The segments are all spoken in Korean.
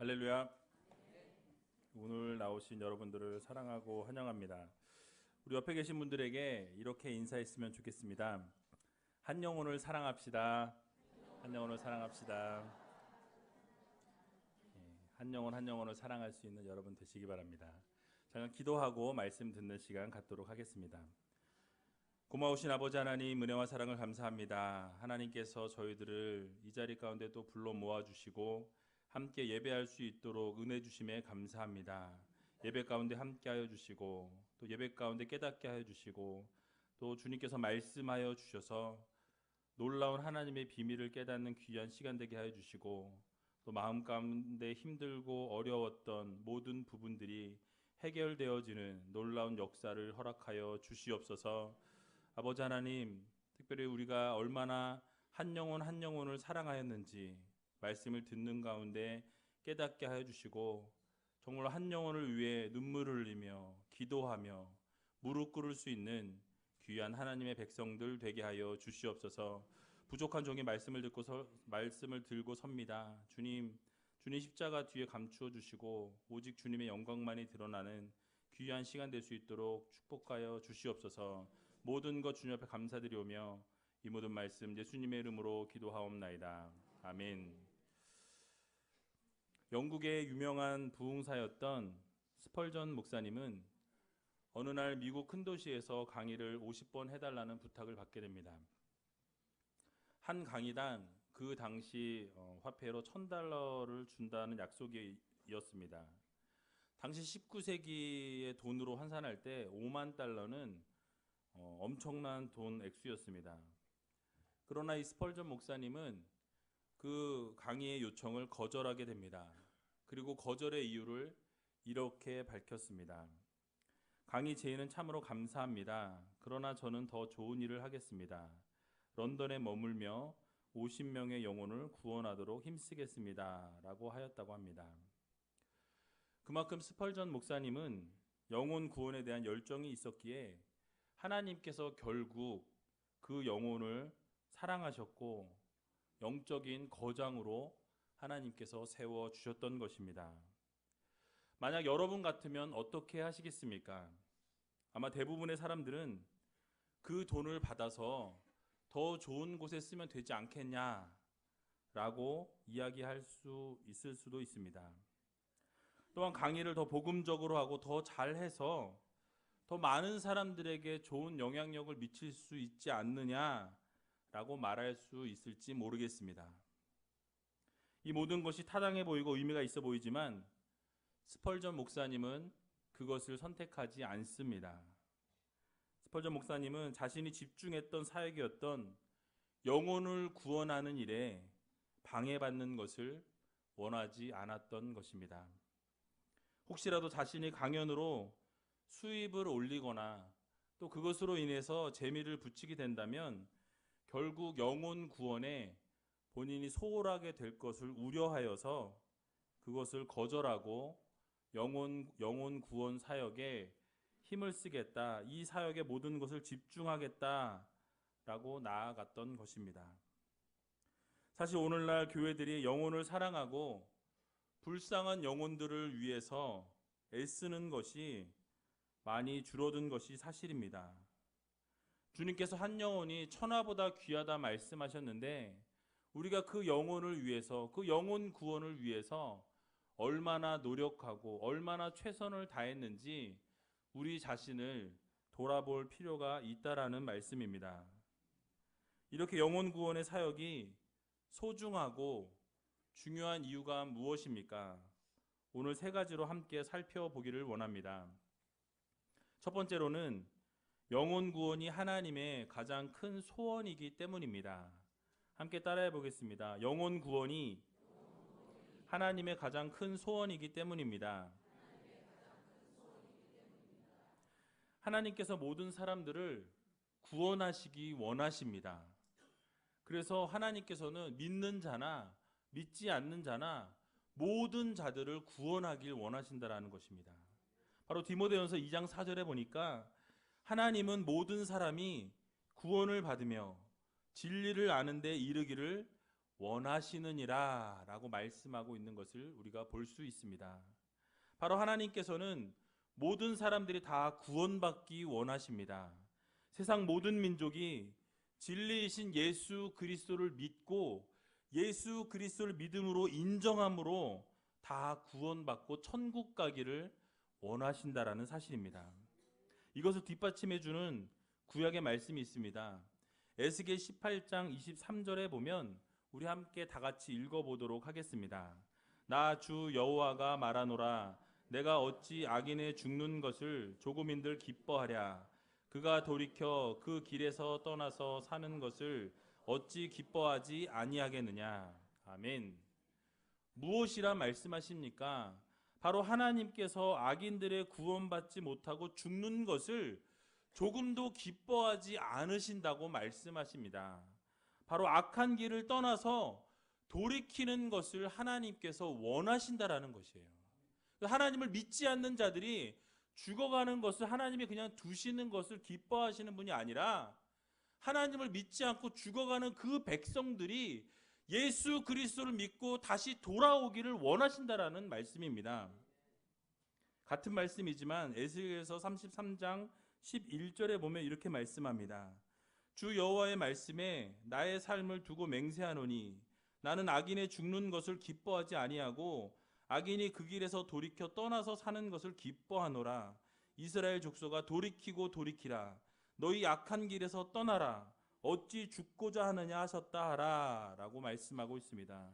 할렐루야. 오늘 나오신 여러분들을 사랑하고 환영합니다. 우리 옆에 계신 분들에게 이렇게 인사했으면 좋겠습니다. 한 영혼을 사랑합시다. 한 영혼을 사랑합시다. 한 영혼 한 영혼을 사랑할 수 있는 여러분 되시기 바랍니다. 잠깐 기도하고 말씀 듣는 시간 갖도록 하겠습니다. 고마우신 아버지 하나님, 은혜와 사랑을 감사합니다. 하나님께서 저희들을 이 자리 가운데 또 불러 모아주시고 함께 예배할 수 있도록 은혜 주심에 감사합니다. 예배 가운데 함께 하여 주시고 또 예배 가운데 깨닫게 하여 주시고 또 주님께서 말씀하여 주셔서 놀라운 하나님의 비밀을 깨닫는 귀한 시간 되게 하여 주시고 또 마음 가운데 힘들고 어려웠던 모든 부분들이 해결되어지는 놀라운 역사를 허락하여 주시옵소서. 아버지 하나님, 특별히 우리가 얼마나 한 영혼 한 영혼을 사랑하였는지 말씀을 듣는 가운데 깨닫게 하여 주시고 정말 한 영혼을 위해 눈물을 흘리며 기도하며 무릎 꿇을 수 있는 귀한 하나님의 백성들 되게 하여 주시옵소서. 부족한 종의 말씀을 들고 섭니다. 주님 십자가 뒤에 감추어 주시고 오직 주님의 영광만이 드러나는 귀한 시간 될 수 있도록 축복하여 주시옵소서. 모든 것 주님 앞에 감사드리오며 이 모든 말씀 예수님의 이름으로 기도하옵나이다. 아멘. 영국의 유명한 부흥사였던 스펄전 목사님은 어느 날 미국 큰 도시에서 강의를 50번 해달라는 부탁을 받게 됩니다. 한 강의당 그 당시 화폐로 $1,000를 준다는 약속이었습니다. 당시 19세기의 돈으로 환산할 때 5만 달러는 엄청난 돈 액수였습니다. 그러나 이 스펄전 목사님은 그 강의의 요청을 거절하게 됩니다. 그리고 거절의 이유를 이렇게 밝혔습니다. 강의 제의는 참으로 감사합니다. 그러나 저는 더 좋은 일을 하겠습니다. 런던에 머물며 50명의 영혼을 구원하도록 힘쓰겠습니다. 라고 하였다고 합니다. 그만큼 스펄전 목사님은 영혼 구원에 대한 열정이 있었기에 하나님께서 결국 그 영혼을 사랑하셨고 영적인 거장으로 하나님께서 세워주셨던 것입니다. 만약 여러분 같으면 어떻게 하시겠습니까? 아마 대부분의 사람들은 그 돈을 받아서 더 좋은 곳에 쓰면 되지 않겠냐라고 이야기할 수 있을 수도 있습니다. 또한 강의를 더 복음적으로 하고 더 잘해서 더 많은 사람들에게 좋은 영향력을 미칠 수 있지 않느냐라고 말할 수 있을지 모르겠습니다. 이 모든 것이 타당해 보이고 의미가 있어 보이지만 스펄전 목사님은 그것을 선택하지 않습니다. 스펄전 목사님은 자신이 집중했던 사역이었던 영혼을 구원하는 일에 방해받는 것을 원하지 않았던 것입니다. 혹시라도 자신이 강연으로 수입을 올리거나 또 그것으로 인해서 재미를 붙이게 된다면 결국 영혼 구원에 본인이 소홀하게 될 것을 우려하여서 그것을 거절하고 영혼 구원 사역에 힘을 쓰겠다, 이 사역에 모든 것을 집중하겠다라고 나아갔던 것입니다. 사실 오늘날 교회들이 영혼을 사랑하고 불쌍한 영혼들을 위해서 애쓰는 것이 많이 줄어든 것이 사실입니다. 주님께서 한 영혼이 천하보다 귀하다 말씀하셨는데 우리가 그 영혼을 위해서, 그 영혼 구원을 위해서 얼마나 노력하고 얼마나 최선을 다했는지 우리 자신을 돌아볼 필요가 있다라는 말씀입니다. 이렇게 영혼 구원의 사역이 소중하고 중요한 이유가 무엇입니까? 오늘 세 가지로 함께 살펴보기를 원합니다. 첫 번째로는 영혼 구원이 하나님의 가장 큰 소원이기 때문입니다. 함께 따라해 보겠습니다. 영혼 구원이 하나님의 가장 큰 소원이기 때문입니다. 하나님께서 모든 사람들을 구원하시기 원하십니다. 그래서 하나님께서는 믿는 자나 믿지 않는 자나 모든 자들을 구원하길 원하신다라는 것입니다. 바로 디모데전서 2장 4절에 보니까 하나님은 모든 사람이 구원을 받으며 진리를 아는 데 이르기를 원하시느니라 라고 말씀하고 있는 것을 우리가 볼 수 있습니다. 바로 하나님께서는 모든 사람들이 다 구원받기 원하십니다. 세상 모든 민족이 진리이신 예수 그리스도를 믿고 예수 그리스도를 믿음으로 인정함으로 다 구원받고 천국 가기를 원하신다라는 사실입니다. 이것을 뒷받침해 주는 구약의 말씀이 있습니다. 에스겔 18장 23절에 보면 우리 함께 다 같이 읽어보도록 하겠습니다. 나 주 여호와가 말하노라. 내가 어찌 악인의 죽는 것을 조금인들 기뻐하랴. 그가 돌이켜 그 길에서 떠나서 사는 것을 어찌 기뻐하지 아니하겠느냐. 아멘. 무엇이라 말씀하십니까? 바로 하나님께서 악인들의 구원받지 못하고 죽는 것을 조금도 기뻐하지 않으신다고 말씀하십니다. 바로 악한 길을 떠나서 돌이키는 것을 하나님께서 원하신다라는 것이에요. 하나님을 믿지 않는 자들이 죽어가는 것을 하나님이 그냥 두시는 것을 기뻐하시는 분이 아니라 하나님을 믿지 않고 죽어가는 그 백성들이 예수 그리스도를 믿고 다시 돌아오기를 원하신다라는 말씀입니다. 같은 말씀이지만 에스겔서 33장 11절에 보면 이렇게 말씀합니다. 주 여호와의 말씀에 나의 삶을 두고 맹세하노니 나는 악인의 죽는 것을 기뻐하지 아니하고 악인이 그 길에서 돌이켜 떠나서 사는 것을 기뻐하노라. 이스라엘 족속아 돌이키고 돌이키라. 너희 악한 길에서 떠나라. 어찌 죽고자 하느냐 하셨다 하라 라고 말씀하고 있습니다.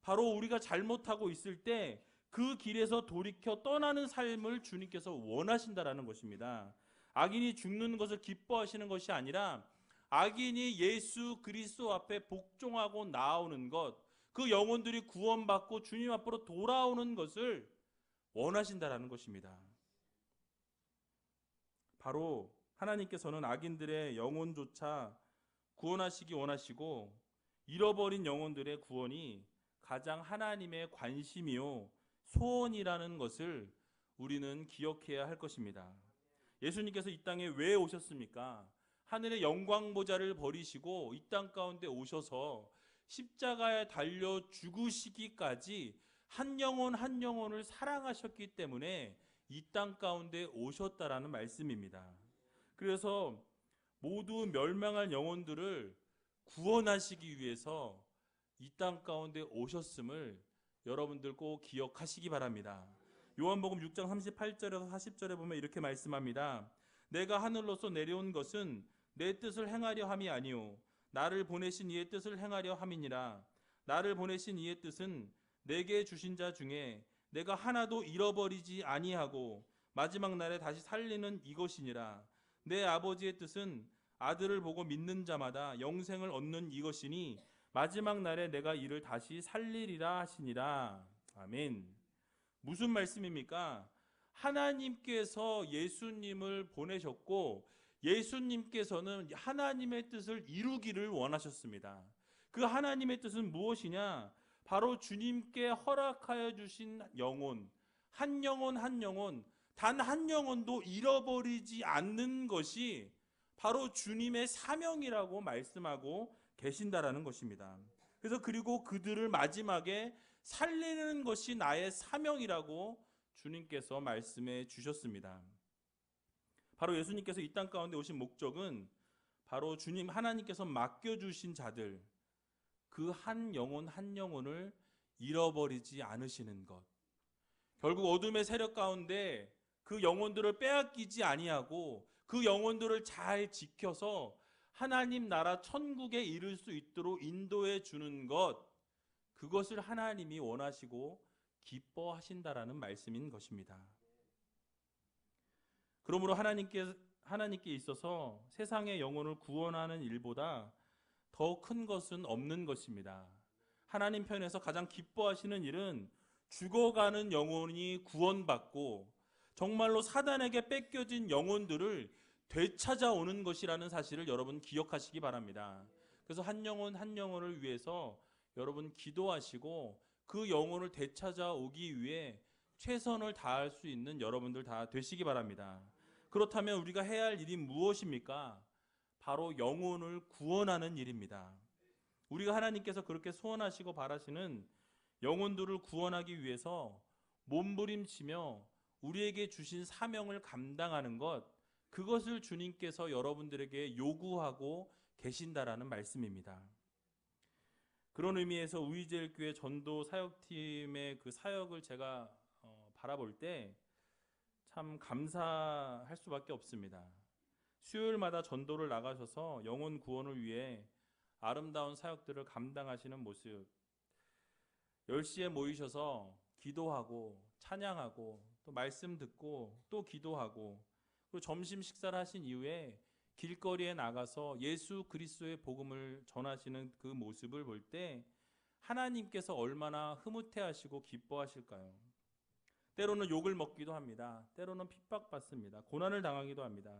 바로 우리가 잘못하고 있을 때 그 길에서 돌이켜 떠나는 삶을 주님께서 원하신다라는 것입니다. 악인이 죽는 것을 기뻐하시는 것이 아니라 악인이 예수 그리스도 앞에 복종하고 나오는 것, 그 영혼들이 구원받고 주님 앞으로 돌아오는 것을 원하신다라는 것입니다. 바로 하나님께서는 악인들의 영혼조차 구원하시기 원하시고 잃어버린 영혼들의 구원이 가장 하나님의 관심이요 소원이라는 것을 우리는 기억해야 할 것입니다. 예수님께서 이 땅에 왜 오셨습니까? 하늘의 영광 보좌를 버리시고 이 땅 가운데 오셔서 십자가에 달려 죽으시기까지 한 영혼 한 영혼을 사랑하셨기 때문에 이 땅 가운데 오셨다라는 말씀입니다. 그래서 모두 멸망할 영혼들을 구원하시기 위해서 이 땅 가운데 오셨음을 여러분들 꼭 기억하시기 바랍니다. 요한복음 6장 38절에서 40절에 보면 이렇게 말씀합니다. 내가 하늘로서 내려온 것은 내 뜻을 행하려 함이 아니요 나를 보내신 이의 뜻을 행하려 함이니라. 나를 보내신 이의 뜻은 내게 주신 자 중에 내가 하나도 잃어버리지 아니하고 마지막 날에 다시 살리는 이것이니라. 내 아버지의 뜻은 아들을 보고 믿는 자마다 영생을 얻는 이것이니 마지막 날에 내가 이를 다시 살리리라 하시니라. 아멘. 무슨 말씀입니까? 하나님께서 예수님을 보내셨고 예수님께서는 하나님의 뜻을 이루기를 원하셨습니다. 그 하나님의 뜻은 무엇이냐? 바로 주님께 허락하여 주신 영혼, 한 영혼 한 영혼, 단 한 영혼도 잃어버리지 않는 것이 바로 주님의 사명이라고 말씀하고 계신다라는 것입니다. 그래서 그리고 그들을 마지막에 살리는 것이 나의 사명이라고 주님께서 말씀해 주셨습니다. 바로 예수님께서 이 땅 가운데 오신 목적은 바로 주님 하나님께서 맡겨주신 자들 그 한 영혼 한 영혼을 잃어버리지 않으시는 것, 결국 어둠의 세력 가운데 그 영혼들을 빼앗기지 아니하고 그 영혼들을 잘 지켜서 하나님 나라 천국에 이를 수 있도록 인도해 주는 것, 그것을 하나님이 원하시고 기뻐하신다라는 말씀인 것입니다. 그러므로 하나님께 있어서 세상의 영혼을 구원하는 일보다 더 큰 것은 없는 것입니다. 하나님 편에서 가장 기뻐하시는 일은 죽어가는 영혼이 구원받고 정말로 사단에게 뺏겨진 영혼들을 되찾아오는 것이라는 사실을 여러분 기억하시기 바랍니다. 그래서 한 영혼 한 영혼을 위해서 여러분 기도하시고 그 영혼을 되찾아오기 위해 최선을 다할 수 있는 여러분들 다 되시기 바랍니다. 그렇다면 우리가 해야 할 일이 무엇입니까? 바로 영혼을 구원하는 일입니다. 우리가 하나님께서 그렇게 소원하시고 바라시는 영혼들을 구원하기 위해서 몸부림치며 우리에게 주신 사명을 감당하는 것, 그것을 주님께서 여러분들에게 요구하고 계신다라는 말씀입니다. 그런 의미에서 우이제일교회 전도 사역팀의 그 사역을 제가 바라볼 때 참 감사할 수밖에 없습니다. 수요일마다 전도를 나가셔서 영혼 구원을 위해 아름다운 사역들을 감당하시는 모습, 10시에 모이셔서 기도하고 찬양하고 또 말씀 듣고 또 기도하고, 그리고 점심 식사를 하신 이후에 길거리에 나가서 예수 그리스도의 복음을 전하시는 그 모습을 볼 때 하나님께서 얼마나 흐뭇해하시고 기뻐하실까요? 때로는 욕을 먹기도 합니다. 때로는 핍박받습니다. 고난을 당하기도 합니다.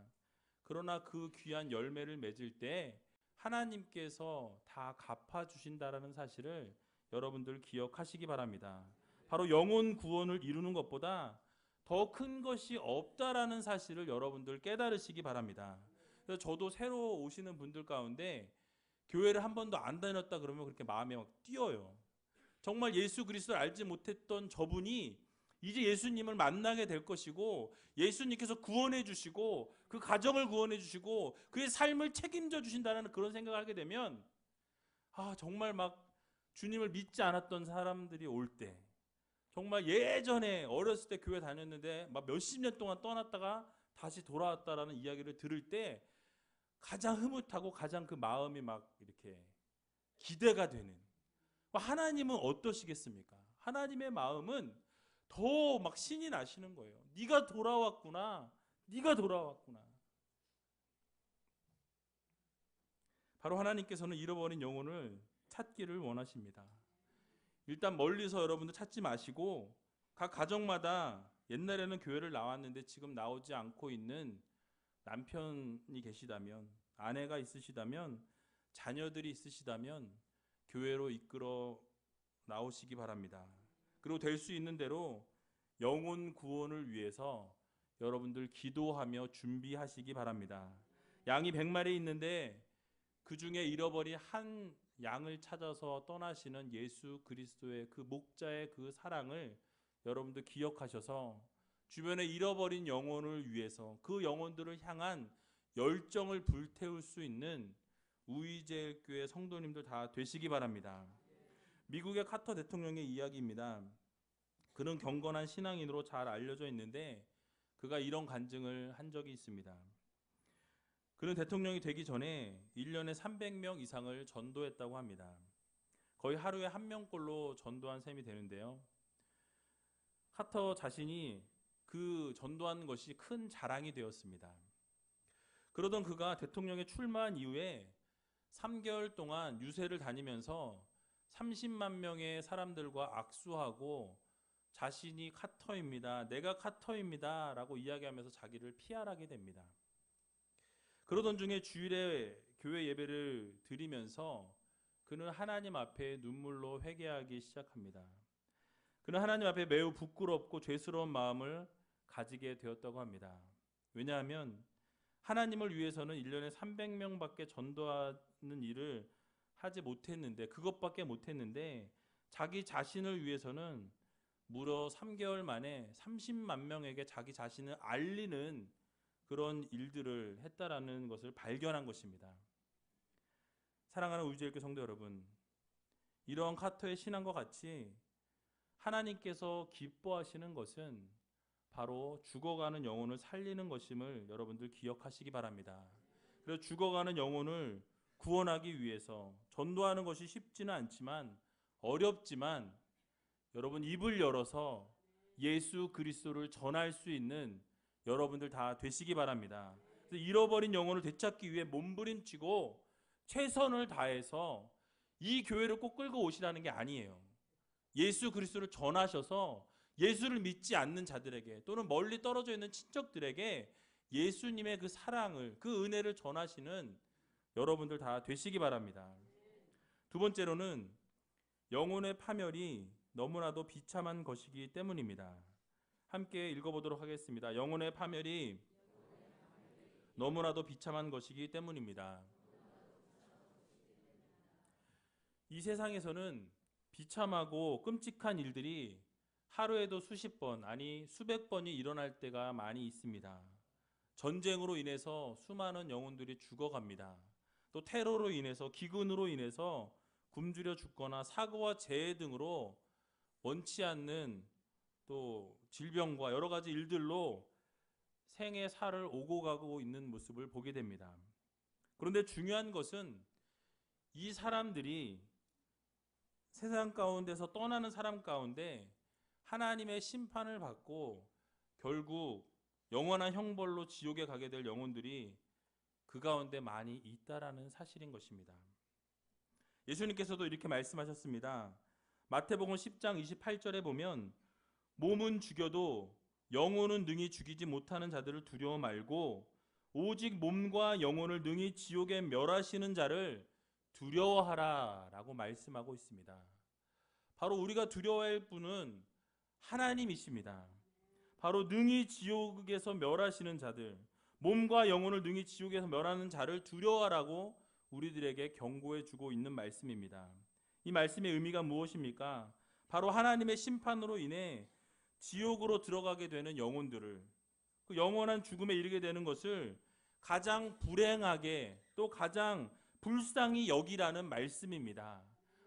그러나 그 귀한 열매를 맺을 때 하나님께서 다 갚아주신다라는 사실을 여러분들 기억하시기 바랍니다. 바로 영혼 구원을 이루는 것보다 더 큰 것이 없다라는 사실을 여러분들 깨달으시기 바랍니다. 그래서 저도 새로 오시는 분들 가운데 교회를 한 번도 안 다녔다 그러면 그렇게 마음이 막 뛰어요. 정말 예수 그리스도를 알지 못했던 저분이 이제 예수님을 만나게 될 것이고, 예수님께서 구원해 주시고 그 가정을 구원해 주시고 그의 삶을 책임져 주신다는 그런 생각을 하게 되면, 정말 막 주님을 믿지 않았던 사람들이 올 때, 정말 예전에 어렸을 때 교회 다녔는데 막 몇십 년 동안 떠났다가 다시 돌아왔다라는 이야기를 들을 때 가장 흐뭇하고 가장 그 마음이 막 이렇게 기대가 되는, 하나님은 어떠시겠습니까? 하나님의 마음은 더 막 신이 나시는 거예요. 네가 돌아왔구나. 네가 돌아왔구나. 바로 하나님께서는 잃어버린 영혼을 찾기를 원하십니다. 일단 멀리서 여러분들 찾지 마시고 각 가정마다, 옛날에는 교회를 나왔는데 지금 나오지 않고 있는 남편이 계시다면, 아내가 있으시다면, 자녀들이 있으시다면 교회로 이끌어 나오시기 바랍니다. 그리고 될 수 있는 대로 영혼 구원을 위해서 여러분들 기도하며 준비하시기 바랍니다. 양이 100마리 있는데 그 중에 잃어버린 한 양을 찾아서 떠나시는 예수 그리스도의 그 목자의 그 사랑을 여러분들 기억하셔서 주변에 잃어버린 영혼을 위해서 그 영혼들을 향한 열정을 불태울 수 있는 우이제일교회 성도님들 다 되시기 바랍니다. 미국의 카터 대통령의 이야기입니다. 그는 경건한 신앙인으로 잘 알려져 있는데 그가 이런 간증을 한 적이 있습니다. 그는 대통령이 되기 전에 1년에 300명 이상을 전도했다고 합니다. 거의 하루에 한 명꼴로 전도한 셈이 되는데요. 카터 자신이 그 전도한 것이 큰 자랑이 되었습니다. 그러던 그가 대통령에 출마한 이후에 3개월 동안 유세를 다니면서 30만 명의 사람들과 악수하고 자신이 카터입니다, 내가 카터입니다 라고 이야기하면서 자기를 PR하게 됩니다. 그러던 중에 주일에 교회 예배를 드리면서 그는 하나님 앞에 눈물로 회개하기 시작합니다. 그는 하나님 앞에 매우 부끄럽고 죄스러운 마음을 가지게 되었다고 합니다. 왜냐하면 하나님을 위해서는 1년에 300명밖에 전도하는 일을 하지 못했는데, 그것밖에 못했는데 자기 자신을 위해서는 무려 3개월 만에 30만 명에게 자기 자신을 알리는 그런 일들을 했다라는 것을 발견한 것입니다. 사랑하는 우이제일교회 성도 여러분, 이러한 카터의 신앙과 같이 하나님께서 기뻐하시는 것은 바로 죽어가는 영혼을 살리는 것임을 여러분들 기억하시기 바랍니다. 그래서 죽어가는 영혼을 구원하기 위해서 전도하는 것이 쉽지는 않지만, 어렵지만 여러분 입을 열어서 예수 그리스도를 전할 수 있는 여러분들 다 되시기 바랍니다. 그래서 잃어버린 영혼을 되찾기 위해 몸부림치고 최선을 다해서 이 교회를 꼭 끌고 오시라는 게 아니에요. 예수 그리스도를 전하셔서 예수를 믿지 않는 자들에게, 또는 멀리 떨어져 있는 친척들에게 예수님의 그 사랑을, 그 은혜를 전하시는 여러분들 다 되시기 바랍니다. 두 번째로는 영혼의 파멸이 너무나도 비참한 것이기 때문입니다. 함께 읽어보도록 하겠습니다. 영혼의 파멸이 너무나도 비참한 것이기 때문입니다. 이 세상에서는 비참하고 끔찍한 일들이 하루에도 수십 번, 아니 수백 번이 일어날 때가 많이 있습니다. 전쟁으로 인해서 수많은 영혼들이 죽어갑니다. 또 테러로 인해서, 기근으로 인해서 굶주려 죽거나 사고와 재해 등으로 원치 않는 또 질병과 여러 가지 일들로 생의 살을 오고 가고 있는 모습을 보게 됩니다. 그런데 중요한 것은 이 사람들이 세상 가운데서 떠나는 사람 가운데 하나님의 심판을 받고 결국 영원한 형벌로 지옥에 가게 될 영혼들이 그 가운데 많이 있다라는 사실인 것입니다. 예수님께서도 이렇게 말씀하셨습니다. 마태복음 10장 28절에 보면 몸은 죽여도 영혼은 능히 죽이지 못하는 자들을 두려워 말고 오직 몸과 영혼을 능히 지옥에 멸하시는 자를 두려워하라 라고 말씀하고 있습니다. 바로 우리가 두려워할 분은 하나님이십니다. 바로 능히 지옥에서 멸하시는 자들, 몸과 영혼을 능히 지옥에서 멸하는 자를 두려워하라고 우리들에게 경고해 주고 있는 말씀입니다. 이 말씀의 의미가 무엇입니까? 바로 하나님의 심판으로 인해 지옥으로 들어가게 되는 영혼들을, 그 영원한 죽음에 이르게 되는 것을 가장 불행하게 또 가장 불쌍히 여기라는 말씀입니다.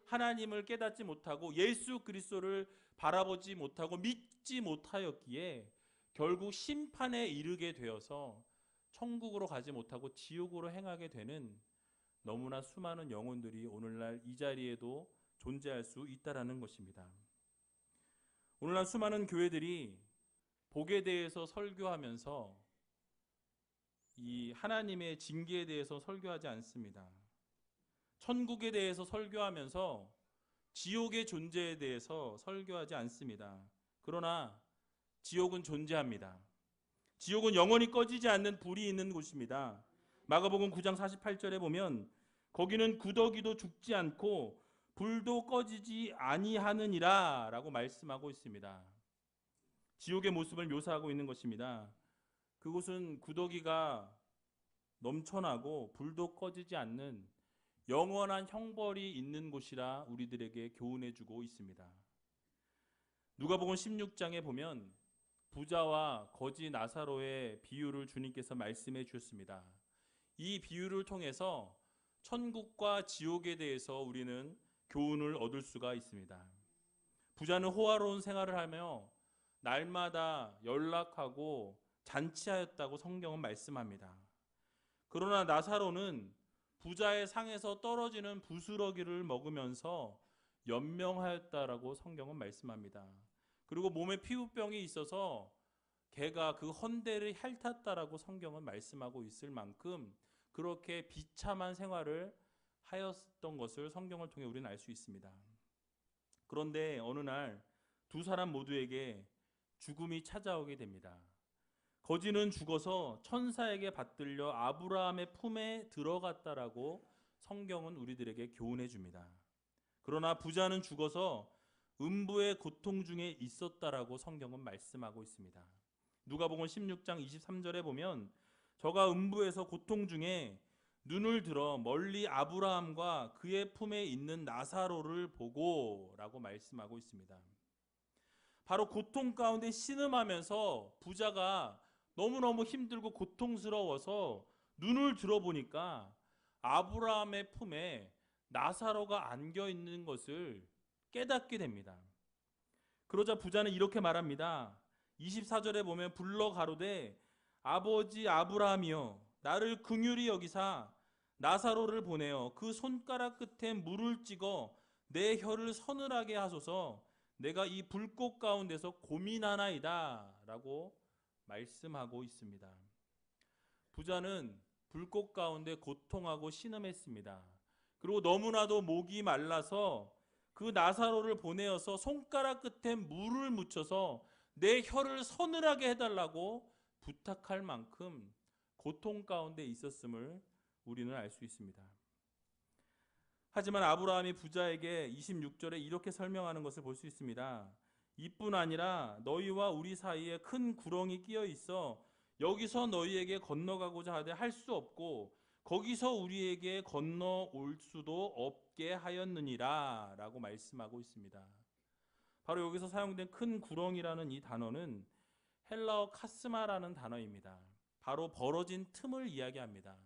하나님을 깨닫지 못하고 예수 그리스도를 바라보지 못하고 믿지 못하였기에 결국 심판에 이르게 되어서 천국으로 가지 못하고 지옥으로 행하게 되는 너무나 수많은 영혼들이 오늘날 이 자리에도 존재할 수 있다라는 것입니다. 오늘날 수많은 교회들이 복에 대해서 설교하면서 이 하나님의 징계에 대해서 설교하지 않습니다. 천국에 대해서 설교하면서 지옥의 존재에 대해서 설교하지 않습니다. 그러나 지옥은 존재합니다. 지옥은 영원히 꺼지지 않는 불이 있는 곳입니다. 마가복음 9장 48절에 보면 거기는 구더기도 죽지 않고 불도 꺼지지 아니하느니라 라고 말씀하고 있습니다. 지옥의 모습을 묘사하고 있는 것입니다. 그곳은 구더기가 넘쳐나고 불도 꺼지지 않는 영원한 형벌이 있는 곳이라 우리들에게 교훈해 주고 있습니다. 누가복음 16장에 보면 부자와 거지 나사로의 비유를 주님께서 말씀해 주셨습니다. 이 비유를 통해서 천국과 지옥에 대해서 우리는 교훈을 얻을 수가 있습니다. 부자는 호화로운 생활을 하며 날마다 연락하고 잔치하였다고 성경은 말씀합니다. 그러나 나사로는 부자의 상에서 떨어지는 부스러기를 먹으면서 연명하였다라고 성경은 말씀합니다. 그리고 몸에 피부병이 있어서 걔가 그 헌대를 핥았다라고 성경은 말씀하고 있을 만큼 그렇게 비참한 생활을 하였던 것을 성경을 통해 우리는 알 수 있습니다. 그런데 어느 날 두 사람 모두에게 죽음이 찾아오게 됩니다. 거지는 죽어서 천사에게 받들려 아브라함의 품에 들어갔다라고 성경은 우리들에게 교훈해 줍니다. 그러나 부자는 죽어서 음부의 고통 중에 있었다라고 성경은 말씀하고 있습니다. 누가복음 16장 23절에 보면 저가 음부에서 고통 중에 눈을 들어 멀리 아브라함과 그의 품에 있는 나사로를 보고 라고 말씀하고 있습니다. 바로 고통 가운데 신음하면서 부자가 너무너무 힘들고 고통스러워서 눈을 들어보니까 아브라함의 품에 나사로가 안겨 있는 것을 깨닫게 됩니다. 그러자 부자는 이렇게 말합니다. 24절에 보면 불러 가로되 아버지 아브라함이여 나를 긍휼히 여기사 나사로를 보내어 그 손가락 끝에 물을 찍어 내 혀를 서늘하게 하소서 내가 이 불꽃 가운데서 고민하나이다 라고 말씀하고 있습니다. 부자는 불꽃 가운데 고통하고 신음했습니다. 그리고 너무나도 목이 말라서 그 나사로를 보내어서 손가락 끝에 물을 묻혀서 내 혀를 서늘하게 해달라고 부탁할 만큼 고통 가운데 있었음을 우리는 알 수 있습니다. 하지만 아브라함이 부자에게 26절에 이렇게 설명하는 것을 볼 수 있습니다. 이뿐 아니라 너희와 우리 사이에 큰 구렁이 끼어 있어 여기서 너희에게 건너가고자 하되 할 수 없고 거기서 우리에게 건너올 수도 없게 없게 하였느니라 라고 말씀하고 있습니다. 바로 여기서 사용된 큰 구렁이라는 이 단어는 헬라어 카스마라는 단어입니다. 바로 벌어진 틈을 이야기합니다.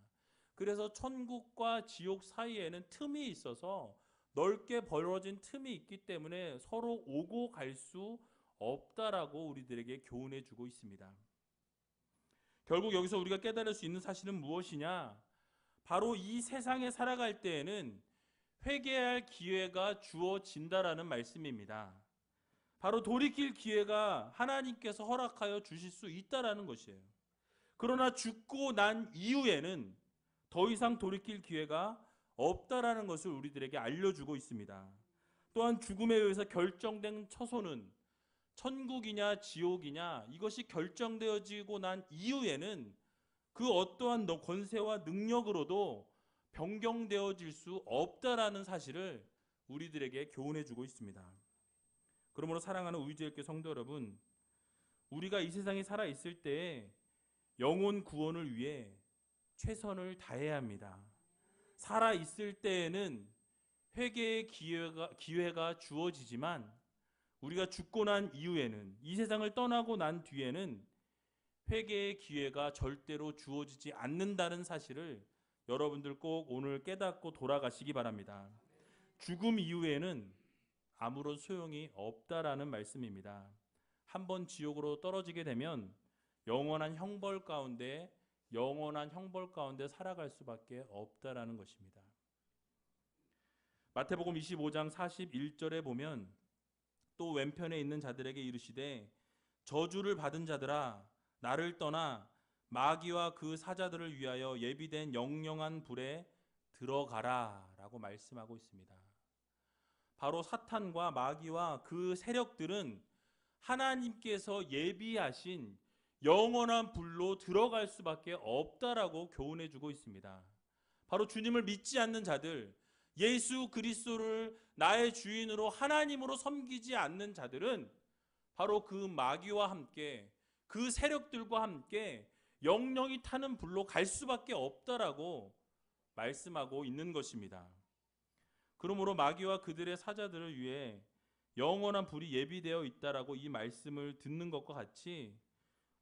그래서 천국과 지옥 사이에는 틈이 있어서 넓게 벌어진 틈이 있기 때문에 서로 오고 갈 수 없다라고 우리들에게 교훈해 주고 있습니다. 결국 여기서 우리가 깨달을 수 있는 사실은 무엇이냐? 바로 이 세상에 살아갈 때에는 회개할 기회가 주어진다라는 말씀입니다. 바로 돌이킬 기회가 하나님께서 허락하여 주실 수 있다라는 것이에요. 그러나 죽고 난 이후에는 더 이상 돌이킬 기회가 없다라는 것을 우리들에게 알려주고 있습니다. 또한 죽음에 의해서 결정된 처소는 천국이냐 지옥이냐 이것이 결정되어지고 난 이후에는 그 어떠한 권세와 능력으로도 변경되어질 수 없다라는 사실을 우리들에게 교훈해 주고 있습니다. 그러므로 사랑하는 우리주일교 성도 여러분, 우리가 이 세상에 살아있을 때에 영혼 구원을 위해 최선을 다해야 합니다. 살아있을 때에는 회개의 기회가 주어지지만 우리가 죽고 난 이후에는, 이 세상을 떠나고 난 뒤에는 회개의 기회가 절대로 주어지지 않는다는 사실을 여러분들 꼭 오늘 깨닫고 돌아가시기 바랍니다. 죽음 이후에는 아무런 소용이 없다라는 말씀입니다. 한번 지옥으로 떨어지게 되면 영원한 형벌 가운데 살아갈 수밖에 없다라는 것입니다. 마태복음 25장 41절에 보면 또 왼편에 있는 자들에게 이르시되 저주를 받은 자들아 나를 떠나 마귀와 그 사자들을 위하여 예비된 영영한 불에 들어가라 라고 말씀하고 있습니다. 바로 사탄과 마귀와 그 세력들은 하나님께서 예비하신 영원한 불로 들어갈 수밖에 없다라고 교훈해 주고 있습니다. 바로 주님을 믿지 않는 자들, 예수 그리스도를 나의 주인으로 하나님으로 섬기지 않는 자들은 바로 그 마귀와 함께 그 세력들과 함께 영영이 타는 불로 갈 수밖에 없다라고 말씀하고 있는 것입니다. 그러므로 마귀와 그들의 사자들을 위해 영원한 불이 예비되어 있다라고 이 말씀을 듣는 것과 같이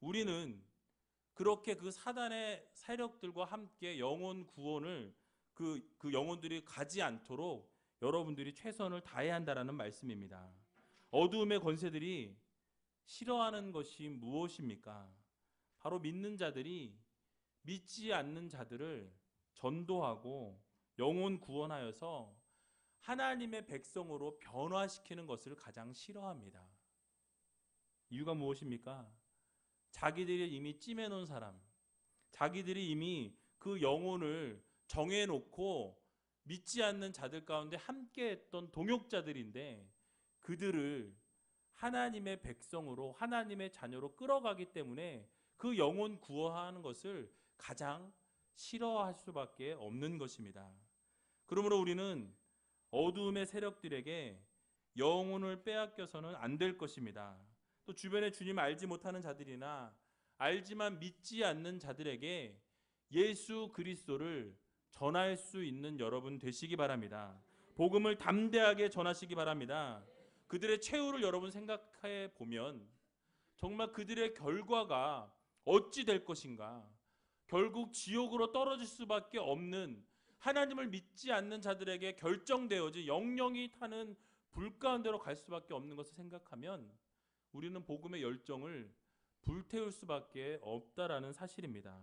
우리는 그렇게 그 사단의 세력들과 함께 영혼 구원을 그 영혼들이 가지 않도록 여러분들이 최선을 다해야 한다라는 말씀입니다. 어두움의 권세들이 싫어하는 것이 무엇입니까? 바로 믿는 자들이 믿지 않는 자들을 전도하고 영혼 구원하여서 하나님의 백성으로 변화시키는 것을 가장 싫어합니다. 이유가 무엇입니까? 자기들이 이미 찜해놓은 사람, 자기들이 이미 그 영혼을 정해놓고 믿지 않는 자들 가운데 함께했던 동역자들인데 그들을 하나님의 백성으로 하나님의 자녀로 끌어가기 때문에 그 영혼 구원하는 것을 가장 싫어할 수밖에 없는 것입니다. 그러므로 우리는 어두움의 세력들에게 영혼을 빼앗겨서는 안 될 것입니다. 또 주변에 주님 알지 못하는 자들이나 알지만 믿지 않는 자들에게 예수 그리스도를 전할 수 있는 여러분 되시기 바랍니다. 복음을 담대하게 전하시기 바랍니다. 그들의 최후를 여러분 생각해 보면 정말 그들의 결과가 어찌 될 것인가? 결국 지옥으로 떨어질 수밖에 없는 하나님을 믿지 않는 자들에게 결정되어진 영영이 타는 불 가운데로 갈 수밖에 없는 것을 생각하면 우리는 복음의 열정을 불태울 수밖에 없다라는 사실입니다.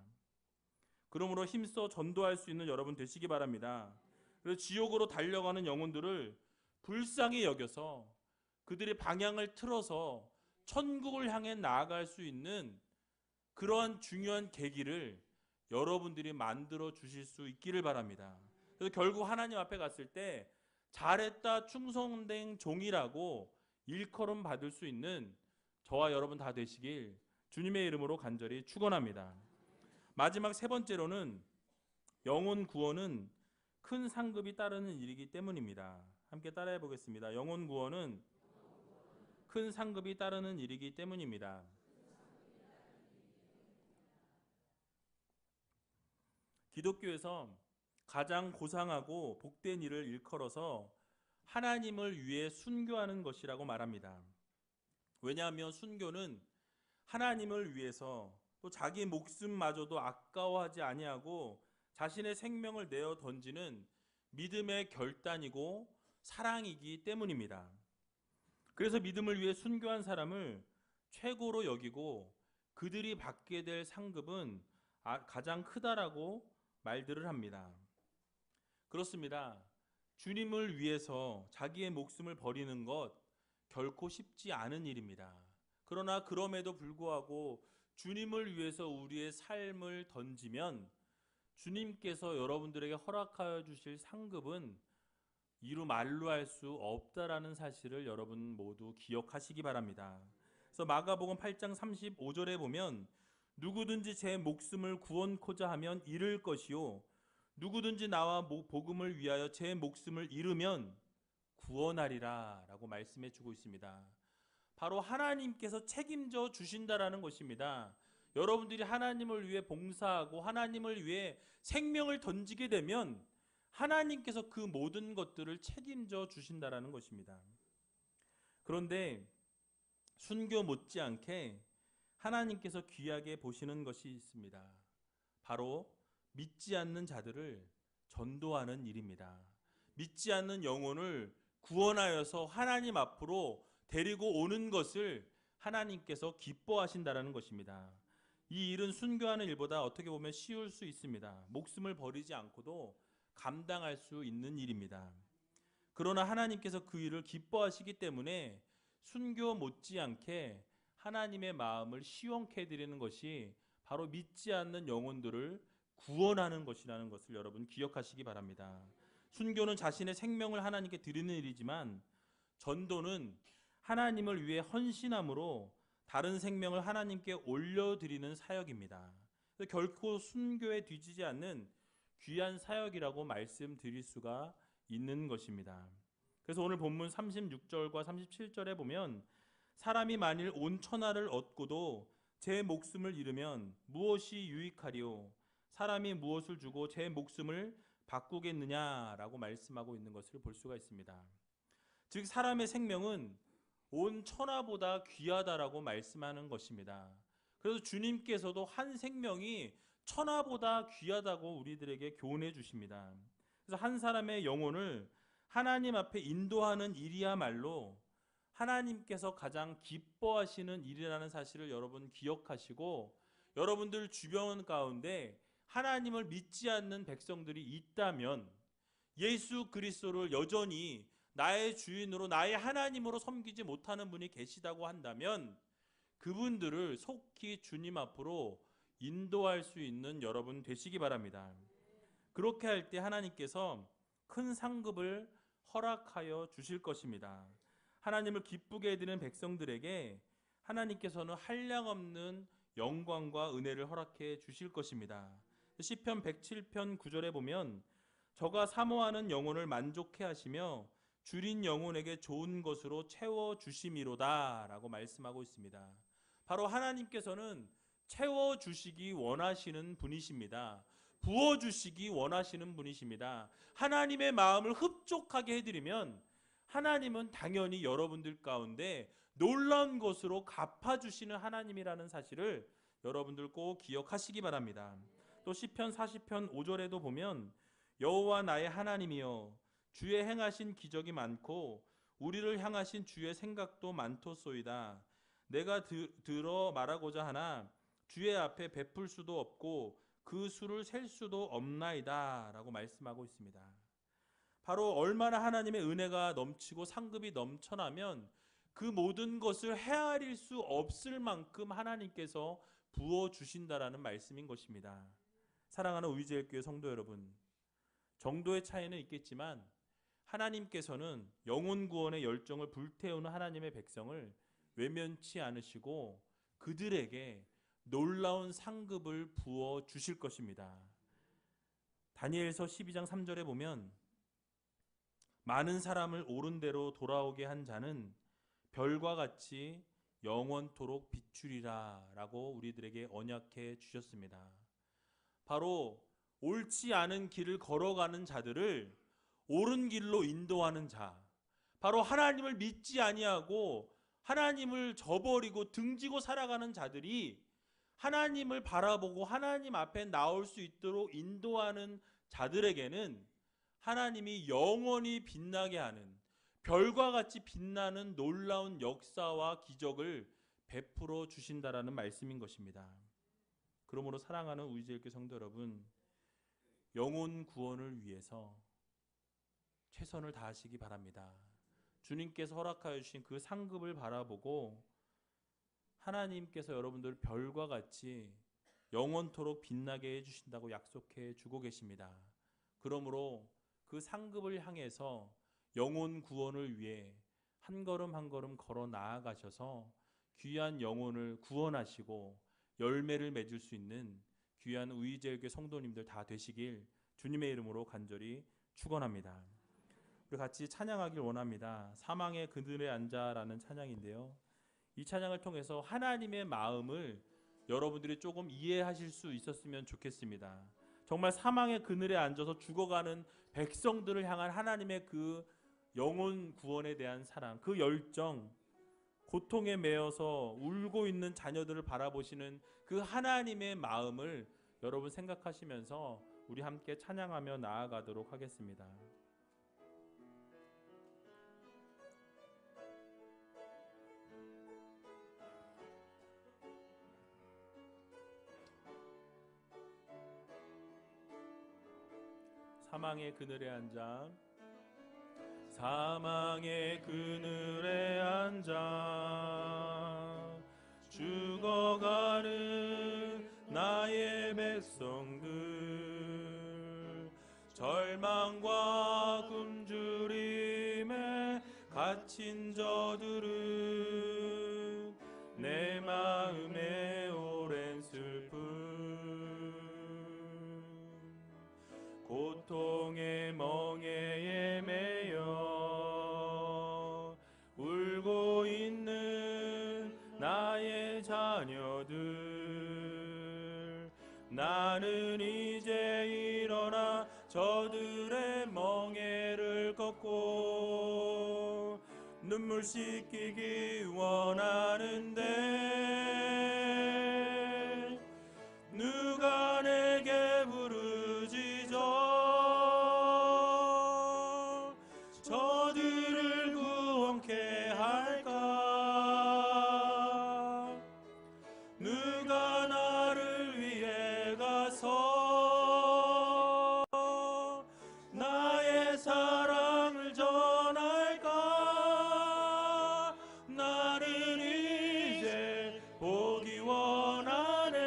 그러므로 힘써 전도할 수 있는 여러분 되시기 바랍니다. 그래서 지옥으로 달려가는 영혼들을 불쌍히 여겨서 그들의 방향을 틀어서 천국을 향해 나아갈 수 있는 그러한 중요한 계기를 여러분들이 만들어 주실 수 있기를 바랍니다. 그래서 결국 하나님 앞에 갔을 때 잘했다 충성된 종이라고 일컬음 받을 수 있는 저와 여러분 다 되시길 주님의 이름으로 간절히 축원합니다. 마지막 세 번째로는 영혼 구원은 큰 상급이 따르는 일이기 때문입니다. 함께 따라해 보겠습니다. 영혼 구원은 큰 상급이 따르는 일이기 때문입니다. 기독교에서 가장 고상하고 복된 일을 일컬어서 하나님을 위해 순교하는 것이라고 말합니다. 왜냐하면 순교는 하나님을 위해서 또 자기 목숨마저도 아까워하지 아니하고 자신의 생명을 내어 던지는 믿음의 결단이고 사랑이기 때문입니다. 그래서 믿음을 위해 순교한 사람을 최고로 여기고 그들이 받게 될 상급은 가장 크다라고 말들을 합니다. 그렇습니다. 주님을 위해서 자기의 목숨을 버리는 것 결코 쉽지 않은 일입니다. 그러나 그럼에도 불구하고 주님을 위해서 우리의 삶을 던지면 주님께서 여러분들에게 허락하여 주실 상급은 이루 말로 할 수 없다라는 사실을 여러분 모두 기억하시기 바랍니다. 그래서 마가복음 8장 35절에 보면 누구든지 제 목숨을 구원코자 하면 잃을 것이요 누구든지 나와 복음을 위하여 제 목숨을 잃으면 구원하리라 라고 말씀해 주고 있습니다. 바로 하나님께서 책임져 주신다라는 것입니다. 여러분들이 하나님을 위해 봉사하고 하나님을 위해 생명을 던지게 되면 하나님께서 그 모든 것들을 책임져 주신다라는 것입니다. 그런데 순교 못지않게 하나님께서 귀하게 보시는 것이 있습니다. 바로 믿지 않는 자들을 전도하는 일입니다. 믿지 않는 영혼을 구원하여서 하나님 앞으로 데리고 오는 것을 하나님께서 기뻐하신다라는 것입니다. 이 일은 순교하는 일보다 어떻게 보면 쉬울 수 있습니다. 목숨을 버리지 않고도 감당할 수 있는 일입니다. 그러나 하나님께서 그 일을 기뻐하시기 때문에 순교 못지않게 하나님의 마음을 시원케 해드리는 것이 바로 믿지 않는 영혼들을 구원하는 것이라는 것을 여러분 기억하시기 바랍니다. 순교는 자신의 생명을 하나님께 드리는 일이지만 전도는 하나님을 위해 헌신함으로 다른 생명을 하나님께 올려드리는 사역입니다. 결코 순교에 뒤지지 않는 귀한 사역이라고 말씀드릴 수가 있는 것입니다. 그래서 오늘 본문 36절과 37절에 보면 사람이 만일 온 천하를 얻고도 제 목숨을 잃으면 무엇이 유익하리요? 사람이 무엇을 주고 제 목숨을 바꾸겠느냐라고 말씀하고 있는 것을 볼 수가 있습니다. 즉 사람의 생명은 온 천하보다 귀하다라고 말씀하는 것입니다. 그래서 주님께서도 한 생명이 천하보다 귀하다고 우리들에게 교훈해 주십니다. 그래서 한 사람의 영혼을 하나님 앞에 인도하는 일이야말로 하나님께서 가장 기뻐하시는 일이라는 사실을 여러분 기억하시고 여러분들 주변 가운데 하나님을 믿지 않는 백성들이 있다면 예수 그리스도를 여전히 나의 주인으로 나의 하나님으로 섬기지 못하는 분이 계시다고 한다면 그분들을 속히 주님 앞으로 인도할 수 있는 여러분 되시기 바랍니다. 그렇게 할 때 하나님께서 큰 상급을 허락하여 주실 것입니다. 하나님을 기쁘게 해드리는 백성들에게 하나님께서는 한량없는 영광과 은혜를 허락해 주실 것입니다. 시편 107편 9절에 보면 저가 사모하는 영혼을 만족해 하시며 줄인 영혼에게 좋은 것으로 채워 주심이로다 라고 말씀하고 있습니다. 바로 하나님께서는 채워 주시기 원하시는 분이십니다. 부어 주시기 원하시는 분이십니다. 하나님의 마음을 흡족하게 해드리면 하나님은 당연히 여러분들 가운데 놀라운 것으로 갚아주시는 하나님이라는 사실을 여러분들 꼭 기억하시기 바랍니다. 또 시편 40편 5절에도 보면 여호와 나의 하나님이여 주의 행하신 기적이 많고 우리를 향하신 주의 생각도 많도소이다. 내가 들어 말하고자 하나 주의 앞에 베풀 수도 없고 그 수를 셀 수도 없나이다 라고 말씀하고 있습니다. 바로 얼마나 하나님의 은혜가 넘치고 상급이 넘쳐나면 그 모든 것을 헤아릴 수 없을 만큼 하나님께서 부어주신다라는 말씀인 것입니다. 사랑하는 우리제일교회 성도 여러분, 정도의 차이는 있겠지만 하나님께서는 영혼 구원의 열정을 불태우는 하나님의 백성을 외면치 않으시고 그들에게 놀라운 상급을 부어 주실 것입니다. 다니엘서 12장 3절에 보면 많은 사람을 옳은 대로 돌아오게 한 자는 별과 같이 영원토록 비추리라 라고 우리들에게 언약해 주셨습니다. 바로 옳지 않은 길을 걸어가는 자들을 옳은 길로 인도하는 자, 바로 하나님을 믿지 아니하고 하나님을 저버리고 등지고 살아가는 자들이 하나님을 바라보고 하나님 앞에 나올 수 있도록 인도하는 자들에게는 하나님이 영원히 빛나게 하는, 별과 같이 빛나는 놀라운 역사와 기적을 베풀어 주신다라는 말씀인 것입니다. 그러므로 사랑하는 우리제일교회 성도 여러분, 영혼 구원을 위해서 최선을 다하시기 바랍니다. 주님께서 허락하여 주신 그 상급을 바라보고 하나님께서 여러분들 별과 같이 영원토록 빛나게 해주신다고 약속해 주고 계십니다. 그러므로 그 상급을 향해서 영혼 구원을 위해 한 걸음 한 걸음 걸어 나아가셔서 귀한 영혼을 구원하시고 열매를 맺을 수 있는 귀한 우이제일교회 성도님들 다 되시길 주님의 이름으로 간절히 축원합니다. 우리 같이 찬양하길 원합니다. 사망의 그늘에 앉아라는 찬양인데요, 이 찬양을 통해서 하나님의 마음을 여러분들이 조금 이해하실 수 있었으면 좋겠습니다. 정말 사망의 그늘에 앉아서 죽어가는 백성들을 향한 하나님의 그 영혼 구원에 대한 사랑, 그 열정, 고통에 매여서 울고 있는 자녀들을 바라보시는 그 하나님의 마음을 여러분 생각하시면서 우리 함께 찬양하며 나아가도록 하겠습니다. 사망의 그늘에 앉아, 사망의 그늘에 앉아 죽어가는 나의 백성들, 절망과 굶주림에 갇힌 저들은 내 마음에 오랜 슬픔, 고통의 멍에에 매여 울고 있는 나의 자녀들, 나는 이제 일어나 저들의 멍에를 꺾고 눈물 씻기기 원하는데 누가 내게 부르짖어 저들을 구원케 할까? 누가 나를 위해 가서 나의 사랑을 전할까? 나는 이제 보기 원하네.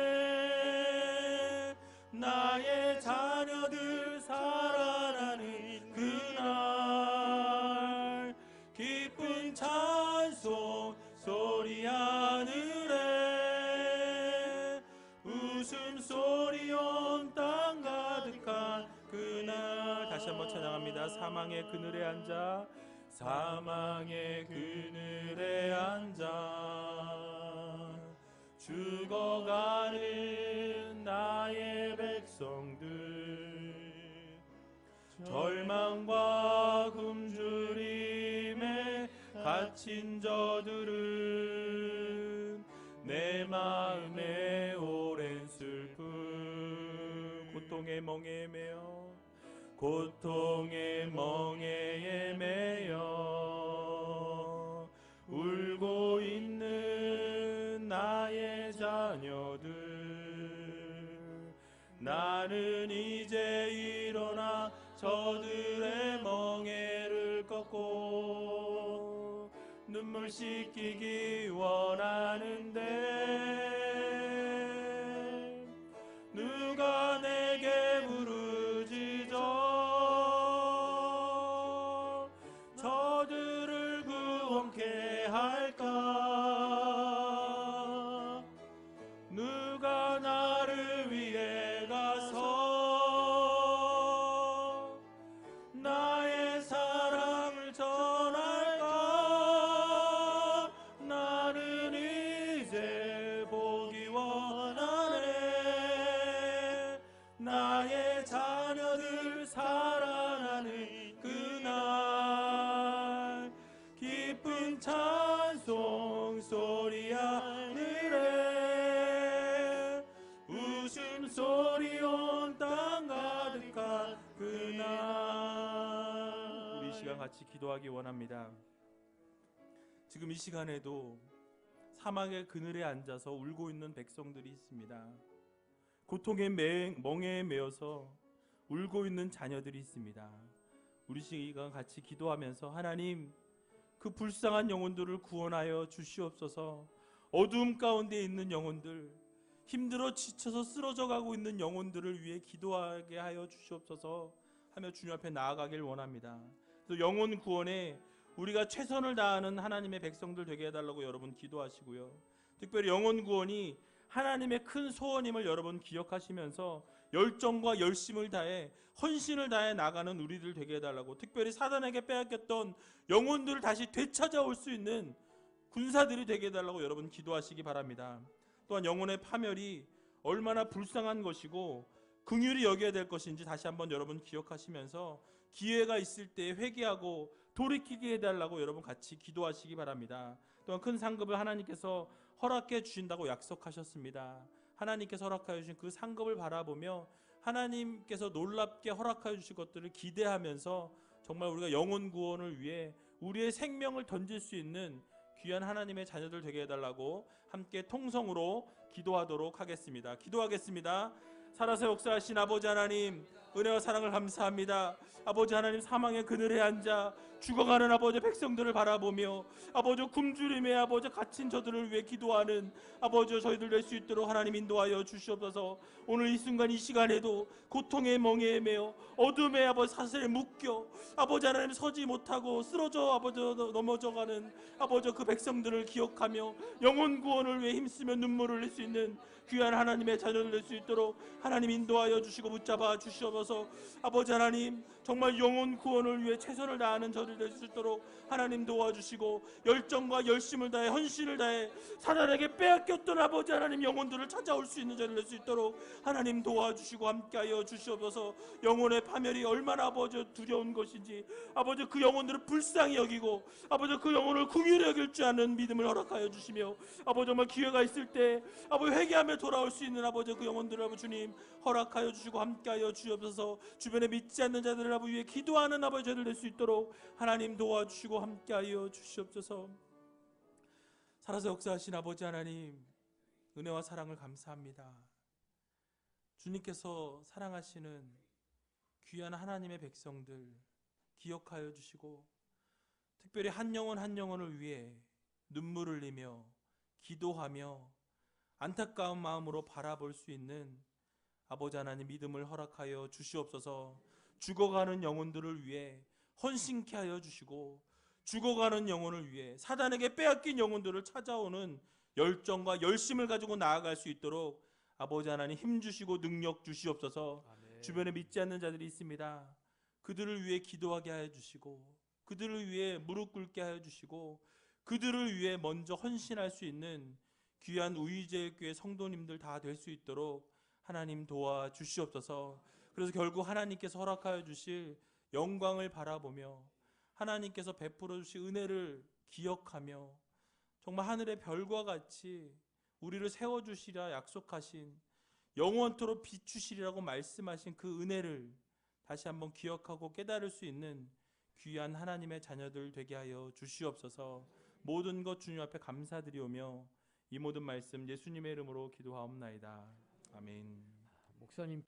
나의 자녀들 살아나는 그날 기쁜 찬송 소리 하늘에 웃음소리 온 땅 가득한 그날. 다시 한번 찬양합니다. 사망의 그늘에 앉아, 사망의 그늘에 앉아 죽어가는 나의 백성들, 절망과 굶주림에 갇힌 저들은 내 마음에 오랜 슬픔, 고통의 멍에에 매여, 고통의 멍에에 매여 울고 있는 나의 자녀들, 나는 이제 일어나 저들의 멍에를 꺾고 눈물 씻기기 원하는데 누가 내게 부르짖어 저들을 구원케 할까? 누가 나를 위해 가서 나의 사랑을 전할까? 나는 이제 보기 원하네. 나의 하늘에 웃음소리 온 땅 가득한 그날. 우리 이 시간 같이 기도하기 원합니다. 지금 이 시간에도 사막의 그늘에 앉아서 울고 있는 백성들이 있습니다. 고통의 멍에에 매여서 울고 있는 자녀들이 있습니다. 우리 시간 같이 기도하면서 하나님, 그 불쌍한 영혼들을 구원하여 주시옵소서. 어두움 가운데 있는 영혼들, 힘들어 지쳐서 쓰러져 가고 있는 영혼들을 위해 기도하게 하여 주시옵소서 하며 주님 앞에 나아가길 원합니다. 그래서 영혼 구원에 우리가 최선을 다하는 하나님의 백성들 되게 해달라고 여러분 기도하시고요. 특별히 영혼 구원이 하나님의 큰 소원임을 여러분 기억하시면서 열정과 열심을 다해 헌신을 다해 나가는 우리들 되게 해달라고, 특별히 사단에게 빼앗겼던 영혼들을 다시 되찾아올 수 있는 군사들이 되게 해달라고 여러분 기도하시기 바랍니다. 또한 영혼의 파멸이 얼마나 불쌍한 것이고 긍휼히 여겨야 될 것인지 다시 한번 여러분 기억하시면서 기회가 있을 때 회개하고 돌이키게 해달라고 여러분 같이 기도하시기 바랍니다. 또한 큰 상급을 하나님께서 허락해 주신다고 약속하셨습니다. 하나님께서 허락하여 주신 그 상급을 바라보며 하나님께서 놀랍게 허락하여 주실 것들을 기대하면서 정말 우리가 영혼 구원을 위해 우리의 생명을 던질 수 있는 귀한 하나님의 자녀들 되게 해달라고 함께 통성으로 기도하도록 하겠습니다. 기도하겠습니다. 살아서 역사하신 아버지 하나님, 은혜와 사랑을 감사합니다. 아버지 하나님, 사망의 그늘에 앉아 죽어가는 아버지 백성들을 바라보며 아버지 굶주림에 아버지 갇힌 저들을 위해 기도하는 아버지 저희들 될 수 있도록 하나님 인도하여 주시옵소서. 오늘 이 순간 이 시간에도 고통의 멍에에 매여 어둠의 아버지 사슬에 묶여 아버지 하나님 서지 못하고 쓰러져 아버지 넘어져가는 아버지 그 백성들을 기억하며 영혼 구원을 위해 힘쓰며 눈물을 흘릴 수 있는 귀한 하나님의 자녀들 될 수 있도록 하나님 인도하여 주시고 붙잡아 주시옵소서. 아버지 하나님, 정말 영혼 구원을 위해 최선을 다하는 저들 될 수 있도록 하나님 도와주시고 열정과 열심을 다해 헌신을 다해 사단에게 빼앗겼던 아버지 하나님 영혼들을 찾아올 수 있는 저들 될 수 있도록 하나님 도와주시고 함께하여 주시옵소서. 영혼의 파멸이 얼마나 아버지 두려운 것인지 아버지 그 영혼들을 불쌍히 여기고 아버지 그 영혼을 긍휼히 여길 줄 아는 믿음을 허락하여 주시며 아버지 정말 기회가 있을 때 아버지 회개하며 돌아올 수 있는 아버지 그 영혼들을 아버지 주님 허락하여 주시고 함께하여 주옵소서. 주변에 믿지 않는 자들을 아버지 위해 기도하는 아버지 저들 될 수 있도록 하나님 도와주시고 함께하여 주시옵소서. 살아서 역사하신 아버지 하나님, 은혜와 사랑을 감사합니다. 주님께서 사랑하시는 귀한 하나님의 백성들 기억하여 주시고 특별히 한 영혼 한 영혼을 위해 눈물을 흘리며 기도하며 안타까운 마음으로 바라볼 수 있는 아버지 하나님 믿음을 허락하여 주시옵소서. 죽어가는 영혼들을 위해 헌신케 하여 주시고 죽어가는 영혼을 위해 사단에게 빼앗긴 영혼들을 찾아오는 열정과 열심을 가지고 나아갈 수 있도록 아버지 하나님 힘주시고 능력 주시옵소서. 아멘. 주변에 믿지 않는 자들이 있습니다. 그들을 위해 기도하게 하여 주시고 그들을 위해 무릎 꿇게 하여 주시고 그들을 위해 먼저 헌신할 수 있는 귀한 우이제일교회 성도님들 다 될 수 있도록 하나님 도와주시옵소서. 그래서 결국 하나님께서 허락하여 주실 영광을 바라보며 하나님께서 베풀어 주실 은혜를 기억하며 정말 하늘의 별과 같이 우리를 세워주시라 약속하신 영원토록 비추시리라고 말씀하신 그 은혜를 다시 한번 기억하고 깨달을 수 있는 귀한 하나님의 자녀들 되게 하여 주시옵소서. 모든 것 주님 앞에 감사드리오며 이 모든 말씀 예수님의 이름으로 기도하옵나이다. 아멘. 목사님